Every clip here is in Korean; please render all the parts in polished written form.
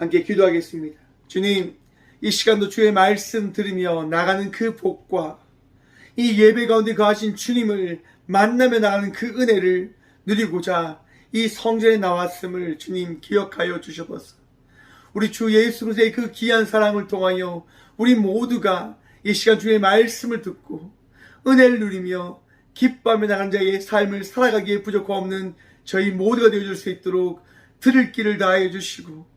함께 기도하겠습니다. 주님, 이 시간도 주의 말씀 들으며 나가는 그 복과 이 예배 가운데 거하신 주님을 만나며 나가는 그 은혜를 누리고자 이 성전에 나왔음을 주님 기억하여 주셔서 우리 주 예수 그리스도의 그 귀한 사랑을 통하여 우리 모두가 이 시간 주의 말씀을 듣고 은혜를 누리며 기뻐하며 나간 자의 삶을 살아가기에 부족함 없는 저희 모두가 되어줄 수 있도록 들을 길을 다하여 주시고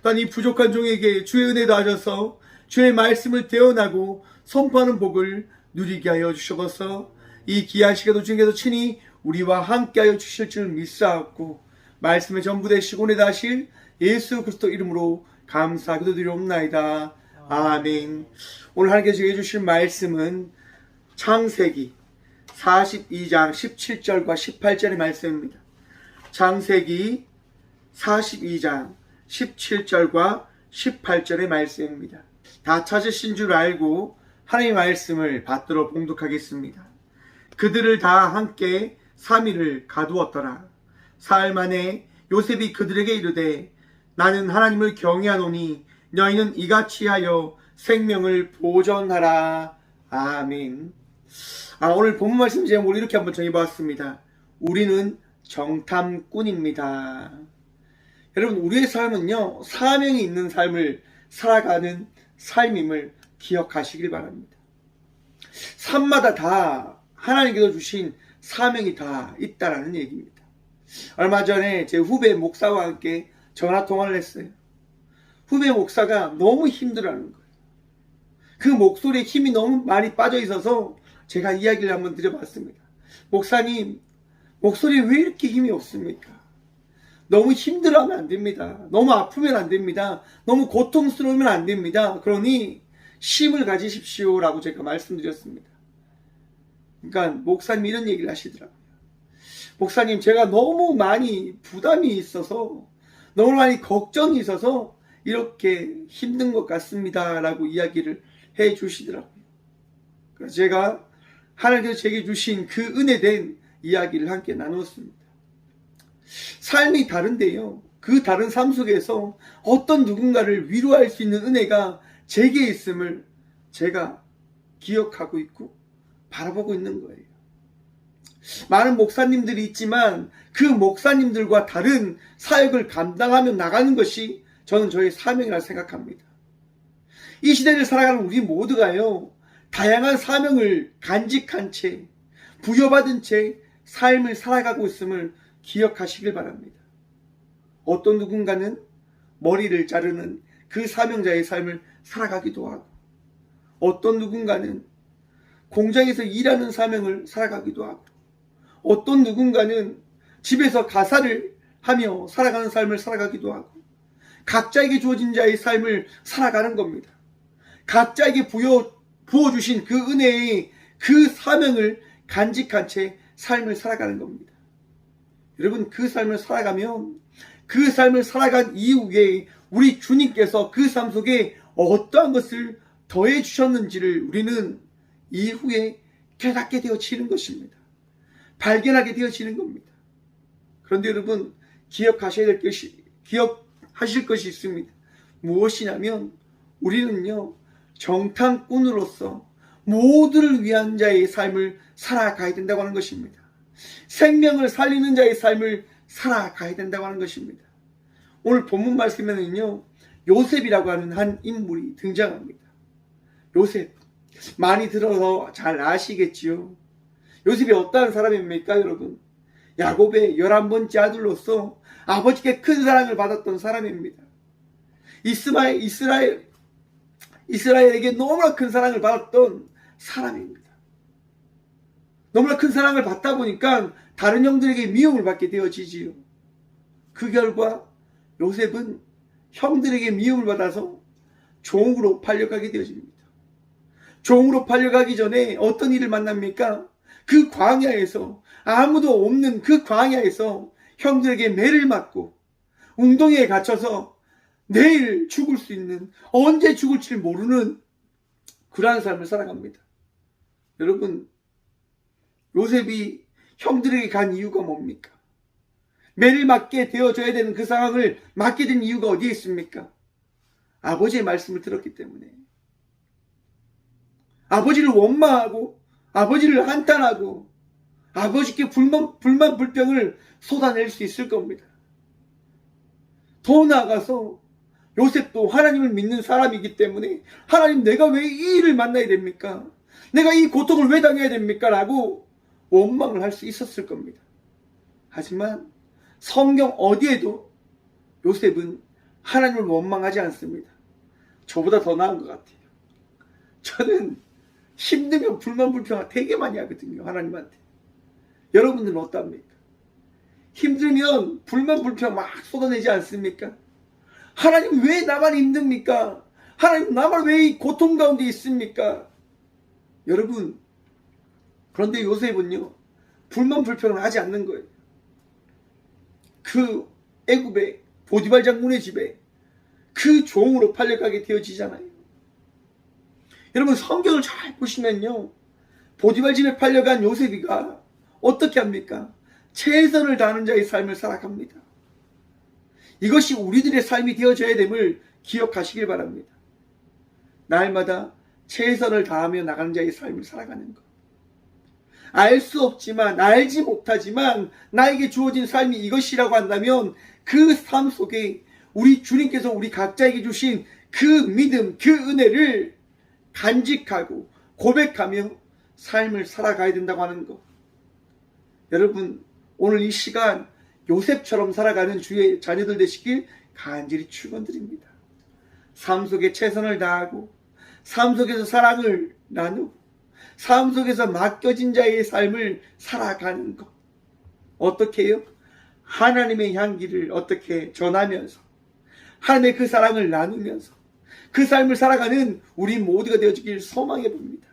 또한 이 부족한 종에게 주의 은혜 다하셔서 주의 말씀을 대언하고 선포하는 복을 누리게 하여 주셔서 이 귀한 시간도 주님께서 친히 우리와 함께하여 주실 줄 믿사옵고 말씀의 전부 되시고 은혜 다하실 예수 그리스도 이름으로 감사 기도드리옵나이다. 아멘. 오늘 하나님께서 해주실 말씀은 창세기 42장 17절과 18절의 말씀입니다. 창세기 42장 17절과 18절의 말씀입니다. 다 찾으신 줄 알고 하나님의 말씀을 받들어 봉독하겠습니다. 그들을 다 함께 3일을 가두었더라. 사흘 만에 요셉이 그들에게 이르되 나는 하나님을 경외하노니 너희는 이같이 하여 생명을 보존하라. 아멘. 오늘 본문 말씀 제목을 이렇게 한번 정해보았습니다. 우리는 정탐꾼입니다. 여러분, 우리의 삶은요, 사명이 있는 삶을 살아가는 삶임을 기억하시길 바랍니다. 삶마다 다 하나님께서 주신 사명이 다 있다라는 얘기입니다. 얼마 전에 제 후배 목사와 함께 전화통화를 했어요. 후배 목사가 너무 힘들어하는 거예요. 그 목소리에 힘이 너무 많이 빠져 있어서 제가 이야기를 한번 드려봤습니다. 목사님, 목소리에 왜 이렇게 힘이 없습니까? 너무 힘들어하면 안 됩니다. 너무 아프면 안 됩니다. 너무 고통스러우면 안 됩니다. 그러니 힘을 가지십시오 라고 제가 말씀드렸습니다. 그러니까 목사님이 이런 얘기를 하시더라고요. 목사님, 제가 너무 많이 부담이 있어서 너무 많이 걱정이 있어서 이렇게 힘든 것 같습니다 라고 이야기를 해 주시더라고요. 그래서 제가 하나님께서 제게 주신 그 은혜된 이야기를 함께 나누었습니다. 삶이 다른데요, 그 다른 삶 속에서 어떤 누군가를 위로할 수 있는 은혜가 제게 있음을 제가 기억하고 있고 바라보고 있는 거예요. 많은 목사님들이 있지만 그 목사님들과 다른 사역을 감당하며 나가는 것이 저는 저의 사명이라 생각합니다. 이 시대를 살아가는 우리 모두가요, 다양한 사명을 간직한 채 부여받은 채 삶을 살아가고 있음을 기억하시길 바랍니다. 어떤 누군가는 머리를 자르는 그 사명자의 삶을 살아가기도 하고, 어떤 누군가는 공장에서 일하는 사명을 살아가기도 하고, 어떤 누군가는 집에서 가사를 하며 살아가는 삶을 살아가기도 하고, 각자에게 주어진 자의 삶을 살아가는 겁니다. 각자에게 부어주신 그 은혜의 그 사명을 간직한 채 삶을 살아가는 겁니다. 여러분, 그 삶을 살아가면 그 삶을 살아간 이후에 우리 주님께서 그 삶 속에 어떠한 것을 더해 주셨는지를 우리는 이후에 깨닫게 되어지는 것입니다. 발견하게 되어지는 겁니다. 그런데 여러분, 기억하실 것이 있습니다. 무엇이냐면 우리는요, 정탐꾼으로서 모두를 위한 자의 삶을 살아가야 된다고 하는 것입니다. 생명을 살리는 자의 삶을 살아가야 된다고 하는 것입니다. 오늘 본문 말씀에는요, 요셉이라고 하는 한 인물이 등장합니다. 요셉, 많이 들어서 잘 아시겠지요. 요셉이 어떠한 사람입니까, 여러분? 야곱의 11번째 아들로서 아버지께 큰 사랑을 받았던 사람입니다. 이스라엘에게 너무나 큰 사랑을 받았던 사람입니다. 너무나 큰 사랑을 받다 보니까 다른 형들에게 미움을 받게 되어지지요. 그 결과 요셉은 형들에게 미움을 받아서 종으로 팔려가게 되어집니다. 종으로 팔려가기 전에 어떤 일을 만납니까? 그 광야에서, 아무도 없는 그 광야에서 형들에게 매를 맞고 웅덩이에 갇혀서 내일 죽을 수 있는, 언제 죽을지 모르는 그러한 삶을 살아갑니다. 여러분, 요셉이 형들에게 간 이유가 뭡니까? 매를 맞게 되어져야 되는 그 상황을 맞게 된 이유가 어디에 있습니까? 아버지의 말씀을 들었기 때문에 아버지를 원망하고 아버지를 한탄하고 아버지께 불만 불평을 쏟아낼 수 있을 겁니다. 더 나아가서 요셉도 하나님을 믿는 사람이기 때문에 하나님, 내가 왜 이 일을 만나야 됩니까? 내가 이 고통을 왜 당해야 됩니까? 라고 원망을 할 수 있었을 겁니다. 하지만 성경 어디에도 요셉은 하나님을 원망하지 않습니다. 저보다 더 나은 것 같아요. 저는 힘들면 불만 불평 되게 많이 하거든요, 하나님한테. 여러분들은 어떻습니까? 힘들면 불만 불평 막 쏟아내지 않습니까? 하나님, 왜 나만 힘듭니까? 하나님, 나만 왜 이 고통 가운데 있습니까? 여러분, 그런데 요셉은요, 불만 불평을 하지 않는 거예요. 그 애굽의 보디발 장군의 집에 그 종으로 팔려가게 되어지잖아요. 여러분, 성경을 잘 보시면요, 보디발 집에 팔려간 요셉이가 어떻게 합니까? 최선을 다하는 자의 삶을 살아갑니다. 이것이 우리들의 삶이 되어져야 됨을 기억하시길 바랍니다. 날마다 최선을 다하며 나가는 자의 삶을 살아가는 것. 알 수 없지만, 알지 못하지만 나에게 주어진 삶이 이것이라고 한다면 그 삶 속에 우리 주님께서 우리 각자에게 주신 그 믿음, 그 은혜를 간직하고 고백하며 삶을 살아가야 된다고 하는 것. 여러분, 오늘 이 시간 요셉처럼 살아가는 주의 자녀들 되시길 간절히 축원드립니다. 삶 속에 최선을 다하고 삶 속에서 사랑을 나누고 삶 속에서 맡겨진 자의 삶을 살아가는 것. 어떻게 해요? 하나님의 향기를 어떻게 전하면서 하나님의 그 사랑을 나누면서 그 삶을 살아가는 우리 모두가 되어주길 소망해 봅니다.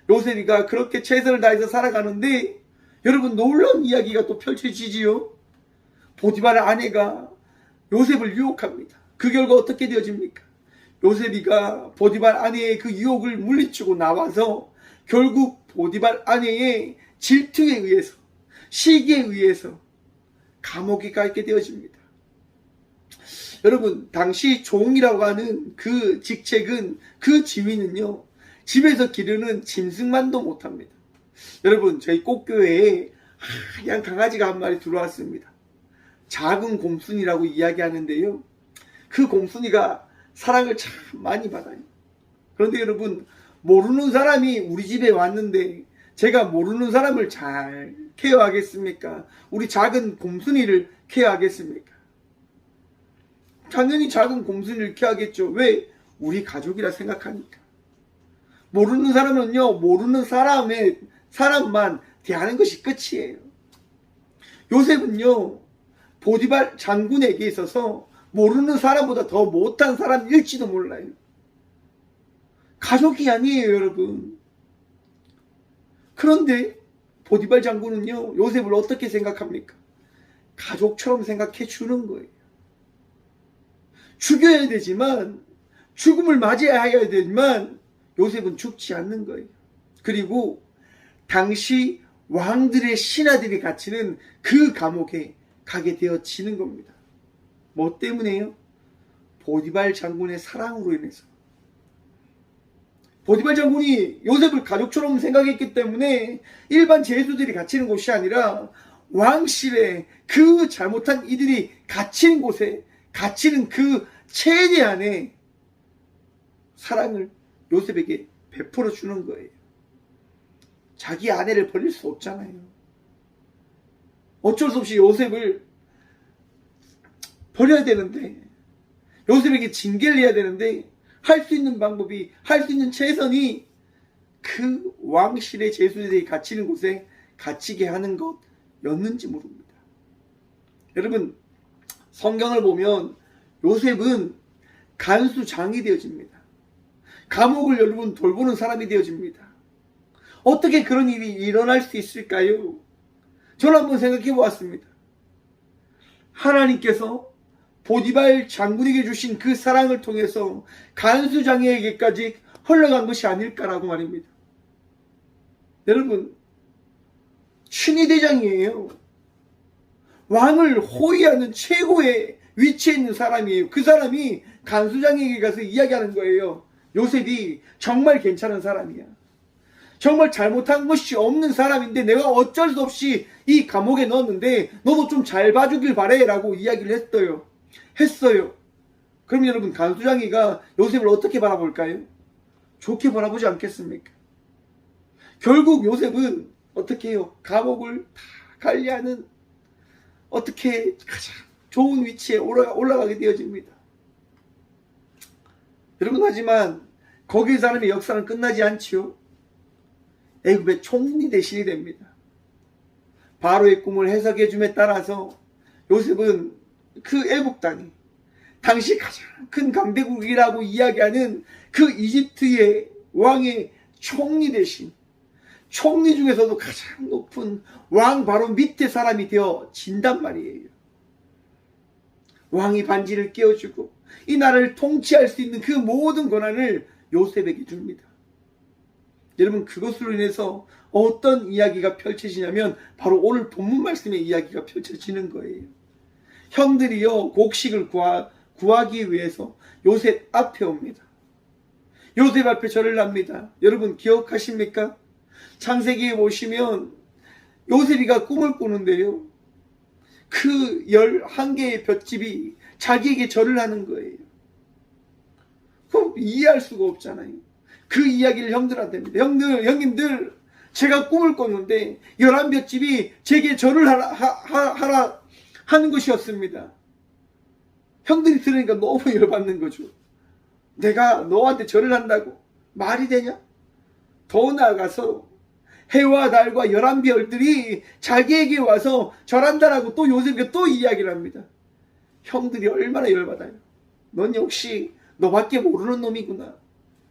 요셉이가 그렇게 최선을 다해서 살아가는데 여러분, 놀라운 이야기가 또 펼쳐지지요. 보디발의 아내가 요셉을 유혹합니다. 그 결과 어떻게 되어집니까? 요셉이가 보디발 아내의 그 유혹을 물리치고 나와서 결국 보디발 아내의 질투에 의해서, 시기에 의해서 감옥에 가게 되어집니다. 여러분, 당시 종이라고 하는 그 직책은, 그 지위는요, 집에서 기르는 짐승만도 못합니다. 여러분, 저희 꽃교회에 하얀 강아지가 한 마리 들어왔습니다. 작은 곰순이라고 이야기하는데요, 그 곰순이가 사랑을 참 많이 받아요. 그런데 여러분, 모르는 사람이 우리 집에 왔는데 제가 모르는 사람을 잘 케어하겠습니까? 우리 작은 곰순이를 케어하겠습니까? 당연히 작은 곰순이를 케어하겠죠. 왜? 우리 가족이라 생각하니까. 모르는 사람은요, 모르는 사람만 대하는 것이 끝이에요. 요셉은요, 보디발 장군에게 있어서 모르는 사람보다 더 못한 사람일지도 몰라요. 가족이 아니에요, 여러분. 그런데 보디발 장군은요, 요셉을 어떻게 생각합니까? 가족처럼 생각해 주는 거예요. 죽여야 되지만, 죽음을 맞이해야 되지만 요셉은 죽지 않는 거예요. 그리고 당시 왕들의 신하들이 갇히는 그 감옥에 가게 되어지는 겁니다. 뭐 때문에요? 보디발 장군의 사랑으로 인해서. 보디발 장군이 요셉을 가족처럼 생각했기 때문에 일반 죄수들이 갇히는 곳이 아니라 왕실의 그 잘못한 이들이 갇히는 곳에, 갇히는 그 체제 안에 사랑을 요셉에게 베풀어 주는 거예요. 자기 아내를 버릴 수 없잖아요. 어쩔 수 없이 요셉을 버려야 되는데, 요셉에게 징계를 해야 되는데, 할 수 있는 방법이, 할 수 있는 최선이 그 왕실의 죄수들이 갇히는 곳에 갇히게 하는 것이었는지 모릅니다. 여러분, 성경을 보면 요셉은 간수장이 되어집니다. 감옥을 여러분 돌보는 사람이 되어집니다. 어떻게 그런 일이 일어날 수 있을까요? 저는 한번 생각해 보았습니다. 하나님께서 보디발 장군에게 주신 그 사랑을 통해서 간수장에게까지 흘러간 것이 아닐까라고 말입니다. 여러분, 친위대장이에요. 왕을 호위하는 최고의 위치에 있는 사람이에요. 그 사람이 간수장에게 가서 이야기하는 거예요. 요셉이 정말 괜찮은 사람이야. 정말 잘못한 것이 없는 사람인데 내가 어쩔 수 없이 이 감옥에 넣었는데 너도 좀 잘 봐주길 바래 라고 이야기를 했어요. 그럼 여러분, 간수장이가 요셉을 어떻게 바라볼까요? 좋게 바라보지 않겠습니까? 결국 요셉은 어떻게 해요? 감옥을 다 관리하는 어떻게 가장 좋은 위치에 올라가게 되어집니다. 여러분, 하지만 거기에 사람의 역사는 끝나지 않지요. 애굽의 총리 대신이 됩니다. 바로의 꿈을 해석해 줌에 따라서 요셉은 그 애굽 땅이 당시 가장 큰 강대국이라고 이야기하는 그 이집트의 왕의 총리 대신, 총리 중에서도 가장 높은 왕 바로 밑에 사람이 되어진단 말이에요. 왕이 반지를 끼워주고 이 나라를 통치할 수 있는 그 모든 권한을 요셉에게 줍니다. 여러분, 그것으로 인해서 어떤 이야기가 펼쳐지냐면 바로 오늘 본문 말씀의 이야기가 펼쳐지는 거예요. 형들이요, 곡식을 구하기 위해서 요셉 앞에 옵니다. 요셉 앞에 절을 합니다. 여러분 기억하십니까? 창세기에 보시면 요셉이가 꿈을 꾸는데요, 그 11개의 볏집이 자기에게 절을 하는 거예요. 그럼 이해할 수가 없잖아요. 그 이야기를 형들한테 합니다. 형님들, 제가 꿈을 꿨는데 11볏집이 제게 절을 하라 하는 것이었습니다. 형들이 들으니까 너무 열받는 거죠. 내가 너한테 절을 한다고? 말이 되냐? 더 나아가서 해와 달과 11별들이 자기에게 와서 절한다라고 또 요셉에게 또 이야기를 합니다. 형들이 얼마나 열받아요. 넌 역시 너밖에 모르는 놈이구나.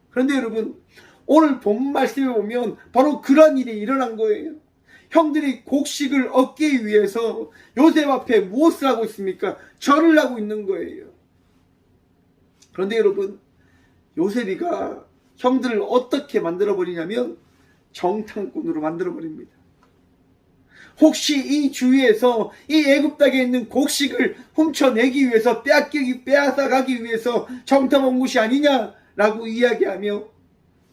그런데 여러분, 오늘 본 말씀에 보면 바로 그런 일이 일어난 거예요. 형들이 곡식을 얻기 위해서 요셉 앞에 무엇을 하고 있습니까? 절을 하고 있는 거예요. 그런데 여러분, 요셉이가 형들을 어떻게 만들어버리냐면 정탐꾼으로 만들어버립니다. 혹시 이 주위에서 이 애굽 땅에 있는 곡식을 훔쳐내기 위해서 빼앗아가기 위해서 정탐한 곳이 아니냐라고 이야기하며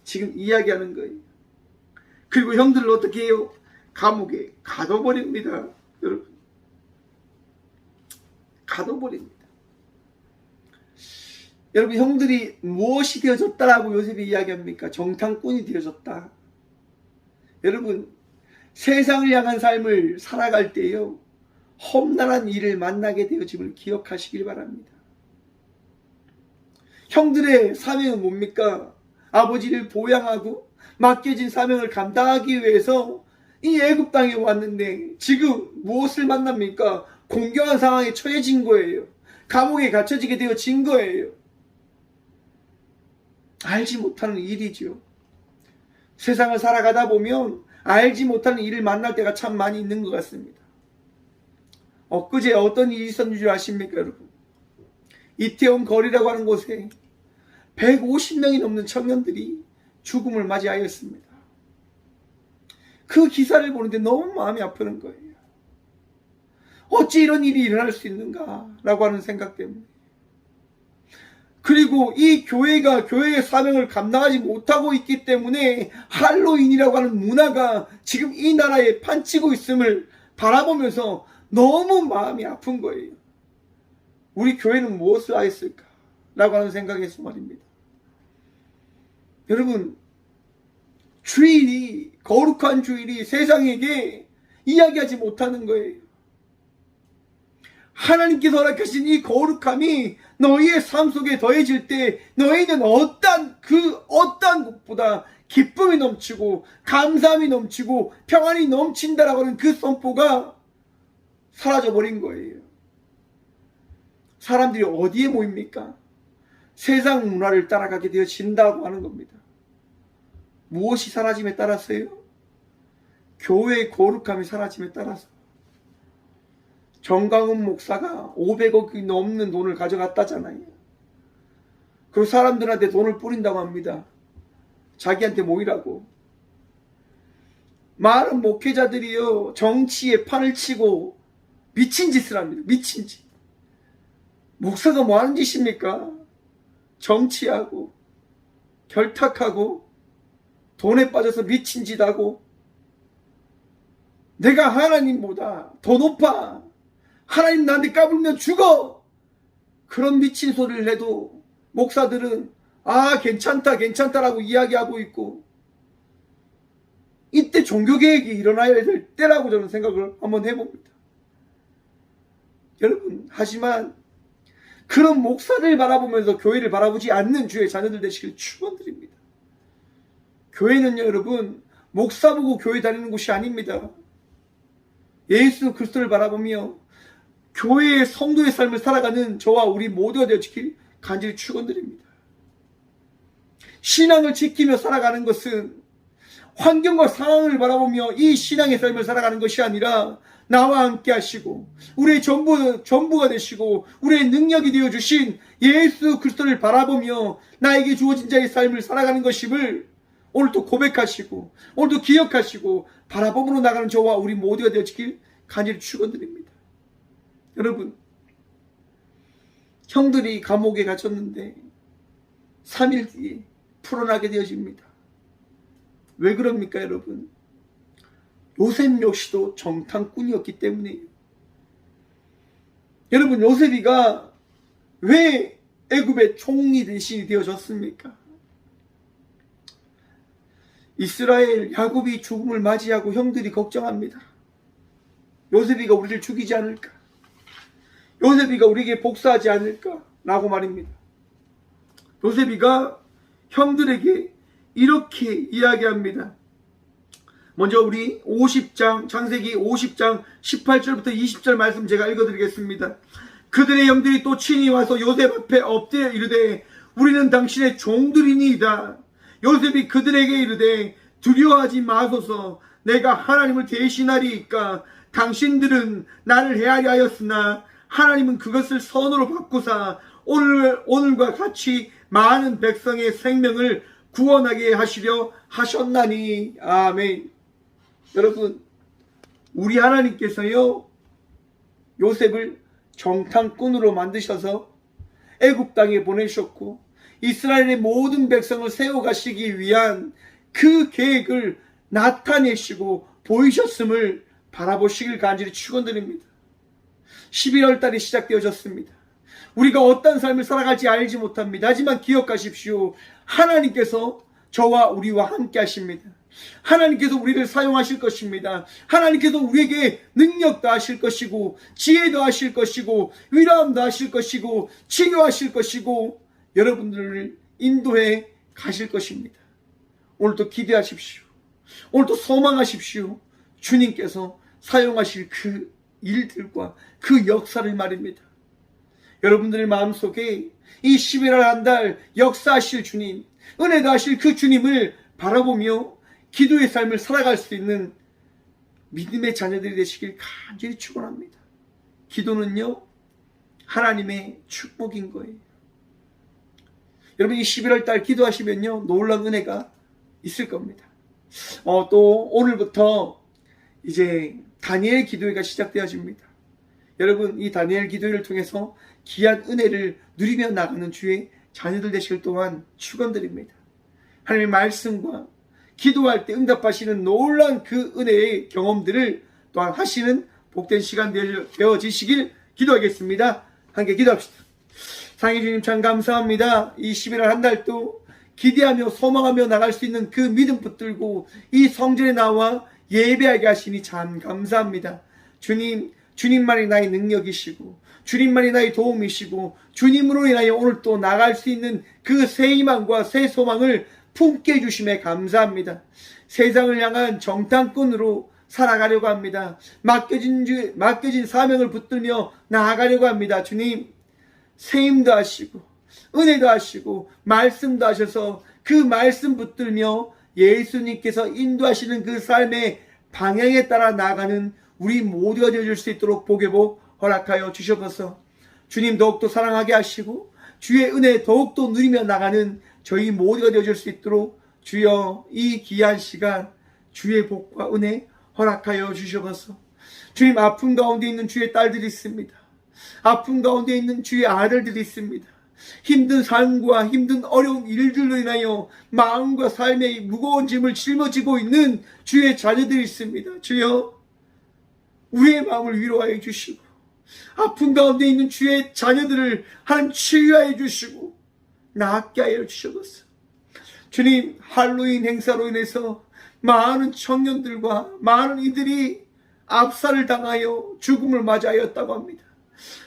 지금 이야기하는 거예요. 그리고 형들을 어떻게 해요? 감옥에 가둬버립니다. 여러분, 가둬버립니다. 여러분, 형들이 무엇이 되어졌다라고 요셉이 이야기합니까? 정탐꾼이 되어졌다. 여러분, 세상을 향한 삶을 살아갈 때요, 험난한 일을 만나게 되어짐을 기억하시길 바랍니다. 형들의 사명은 뭡니까? 아버지를 보양하고 맡겨진 사명을 감당하기 위해서 이 애굽 땅에 왔는데 지금 무엇을 만납니까? 공경한 상황에 처해진 거예요. 감옥에 갇혀지게 되어진 거예요. 알지 못하는 일이죠. 세상을 살아가다 보면 알지 못하는 일을 만날 때가 참 많이 있는 것 같습니다. 엊그제 어떤 일이 있었는 줄 아십니까, 여러분? 이태원 거리라고 하는 곳에 150명이 넘는 청년들이 죽음을 맞이하였습니다. 그 기사를 보는데 너무 마음이 아프는 거예요. 어찌 이런 일이 일어날 수 있는가라고 하는 생각 때문에. 그리고 이 교회가 교회의 사명을 감당하지 못하고 있기 때문에 할로윈이라고 하는 문화가 지금 이 나라에 판치고 있음을 바라보면서 너무 마음이 아픈 거예요. 우리 교회는 무엇을 하였을까? 라고 하는 생각에서 말입니다. 여러분, 주일이, 거룩한 주일이 세상에게 이야기하지 못하는 거예요. 하나님께서 허락하신 이 거룩함이 너희의 삶 속에 더해질 때 너희는 어떤 것보다 기쁨이 넘치고 감사함이 넘치고 평안이 넘친다라고 하는 그 선포가 사라져버린 거예요. 사람들이 어디에 모입니까? 세상 문화를 따라가게 되어진다고 하는 겁니다. 무엇이 사라짐에 따라서요? 교회의 거룩함이 사라짐에 따라서. 정강훈 목사가 500억이 넘는 돈을 가져갔다잖아요. 그리고 사람들한테 돈을 뿌린다고 합니다. 자기한테 모이라고. 많은 목회자들이요, 정치에 판을 치고 미친 짓을 합니다. 미친 짓. 목사가 뭐 하는 짓입니까? 정치하고 결탁하고 돈에 빠져서 미친 짓 하고 내가 하나님보다 더 높아, 하나님 나한테 까불면 죽어, 그런 미친 소리를 해도 목사들은 괜찮다 괜찮다라고 이야기하고 있고, 이때 종교개혁이 일어나야 될 때라고 저는 생각을 한번 해봅니다. 여러분, 하지만 그런 목사를 바라보면서 교회를 바라보지 않는 주의 자녀들 되시길 축원드립니다. 교회는요, 여러분, 목사 보고 교회 다니는 곳이 아닙니다. 예수 그리스도를 바라보며 교회의 성도의 삶을 살아가는 저와 우리 모두가 되어지길 간절히 축원드립니다. 신앙을 지키며 살아가는 것은 환경과 상황을 바라보며 이 신앙의 삶을 살아가는 것이 아니라 나와 함께 하시고 우리의 전부가 되시고 우리의 능력이 되어주신 예수 그리스도를 바라보며 나에게 주어진 자의 삶을 살아가는 것임을 오늘도 고백하시고 오늘도 기억하시고 바라봄으로 나가는 저와 우리 모두가 되어지길 간절히 축원드립니다. 여러분, 형들이 감옥에 갇혔는데 3일 뒤에 풀어나게 되어집니다. 왜 그럽니까, 여러분? 요셉 역시도 정탐꾼이었기 때문이에요. 여러분, 요셉이가 왜 애굽의 총리 대신이 되어졌습니까? 이스라엘 야곱이 죽음을 맞이하고 형들이 걱정합니다. 요셉이가 우리를 죽이지 않을까? 요셉이가 우리에게 복수하지 않을까? 라고 말입니다. 요셉이가 형들에게 이렇게 이야기합니다. 먼저 우리 50장, 창세기 50장 18절부터 20절 말씀 제가 읽어드리겠습니다. 그들의 형들이 또 친히 와서 요셉 앞에 엎드려 이르되 우리는 당신의 종들이니이다. 요셉이 그들에게 이르되 두려워하지 마소서, 내가 하나님을 대신하리이까. 당신들은 나를 헤아려 하였으나 하나님은 그것을 선으로 바꾸사 오늘과 같이 많은 백성의 생명을 구원하게 하시려 하셨나니. 아멘. 여러분, 우리 하나님께서요, 요셉을 정탐꾼으로 만드셔서 애굽 땅에 보내셨고 이스라엘의 모든 백성을 세워가시기 위한 그 계획을 나타내시고 보이셨음을 바라보시길 간절히 축원드립니다. 11월 달이 시작되어졌습니다. 우리가 어떤 삶을 살아갈지 알지 못합니다. 하지만 기억하십시오. 하나님께서 저와 우리와 함께 하십니다. 하나님께서 우리를 사용하실 것입니다. 하나님께서 우리에게 능력도 하실 것이고 지혜도 하실 것이고 위로함도 하실 것이고 치료하실 것이고 여러분들을 인도해 가실 것입니다. 오늘도 기대하십시오. 오늘도 소망하십시오. 주님께서 사용하실 그 일들과 그 역사를 말입니다. 여러분들의 마음속에 이 11월 한 달 역사하실 주님, 은혜도 하실 그 주님을 바라보며 기도의 삶을 살아갈 수 있는 믿음의 자녀들이 되시길 간절히 축원합니다. 기도는요, 하나님의 축복인 거예요. 여러분, 이 11월 달 기도하시면요, 놀라운 은혜가 있을 겁니다. 또 오늘부터 이제 다니엘 기도회가 시작되어집니다. 여러분, 이 다니엘 기도회를 통해서 귀한 은혜를 누리며 나가는 주의 자녀들 되실 동안 축원드립니다. 하나님의 말씀과 기도할 때 응답하시는 놀라운 그 은혜의 경험들을 또한 하시는 복된 시간 되어지시길 기도하겠습니다. 함께 기도합시다. 사랑해 주님, 참 감사합니다. 이 11월 한 달도 기대하며 소망하며 나갈 수 있는 그 믿음 붙들고 이 성전에 나와 예배하게 하시니 참 감사합니다. 주님, 주님만이 나의 능력이시고 주님만이 나의 도움이시고 주님으로 인하여 오늘 또 나갈 수 있는 그 새 희망과 새 소망을 품게 해주심에 감사합니다. 세상을 향한 정탐꾼으로 살아가려고 합니다. 맡겨진 사명을 붙들며 나아가려고 합니다. 주님, 세임도 하시고 은혜도 하시고 말씀도 하셔서 그 말씀 붙들며 예수님께서 인도하시는 그 삶의 방향에 따라 나아가는 우리 모두가 되어줄 수 있도록 복의 허락하여 주셔서 주님 더욱더 사랑하게 하시고 주의 은혜 더욱더 누리며 나가는 저희 모두가 되어줄 수 있도록 주여 이 귀한 시간 주의 복과 은혜 허락하여 주셔서 주님, 아픔 가운데 있는 주의 딸들이 있습니다. 아픔 가운데 있는 주의 아들들이 있습니다. 힘든 삶과 힘든 어려운 일들로 인하여 마음과 삶의 무거운 짐을 짊어지고 있는 주의 자녀들이 있습니다. 주여, 우리의 마음을 위로하여 주시고 아픔 가운데 있는 주의 자녀들을 하나님 치유하여 주시고 낫게 하여 주셔서 주님, 할로윈 행사로 인해서 많은 청년들과 많은 이들이 압살을 당하여 죽음을 맞이하였다고 합니다.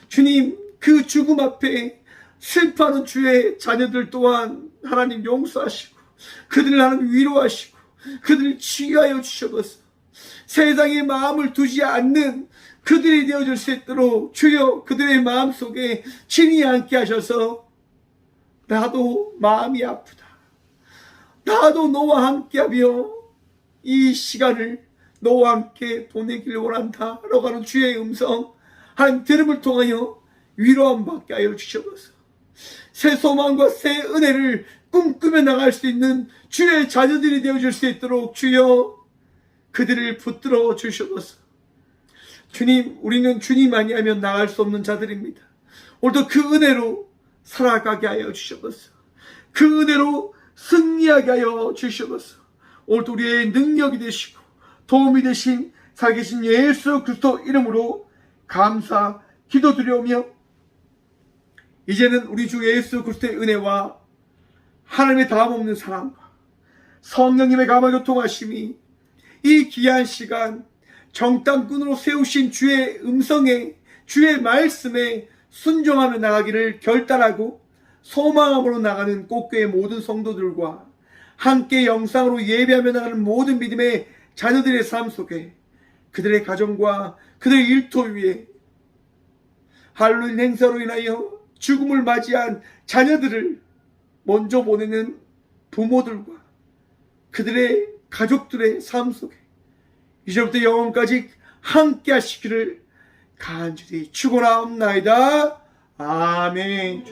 주님, 그 죽음 앞에 슬퍼하는 주의 자녀들 또한 하나님 용서하시고 그들을 하나님 위로하시고 그들을 치유하여 주셔서 세상에 마음을 두지 않는 그들이 되어줄 수 있도록 주여 그들의 마음속에 친히 함께 하셔서 나도 마음이 아프다, 나도 너와 함께하며 이 시간을 너와 함께 보내길 원한다 라고 하는 주의 음성 하나님 들음을 통하여 위로함 받게 하여 주셔서 새 소망과 새 은혜를 꿈꾸며 나갈 수 있는 주의 자녀들이 되어줄 수 있도록 주여 그들을 붙들어 주셔서 주님, 우리는 주님 아니하면 나갈 수 없는 자들입니다. 오늘도 그 은혜로 살아가게 하여 주셔서 그 은혜로 승리하게 하여 주셔서 오늘도 우리의 능력이 되시고 도움이 되신 살아계신 예수 그리스도 이름으로 감사 기도드리오며 이제는 우리 주 예수 그리스도의 은혜와 하나님의 다함없는 사랑과 성령님의 감화교통하심이 이 귀한 시간 정탐꾼으로 세우신 주의 음성에 주의 말씀에 순종하며 나가기를 결단하고 소망함으로 나가는 꽃교회 모든 성도들과 함께 영상으로 예배하며 나가는 모든 믿음의 자녀들의 삶 속에 그들의 가정과 그들의 일터 위에 할로윈 행사로 인하여 죽음을 맞이한 자녀들을 먼저 보내는 부모들과 그들의 가족들의 삶 속에 이제부터 영원까지 함께 하시기를 간절히 축원하옵나이다. 아멘.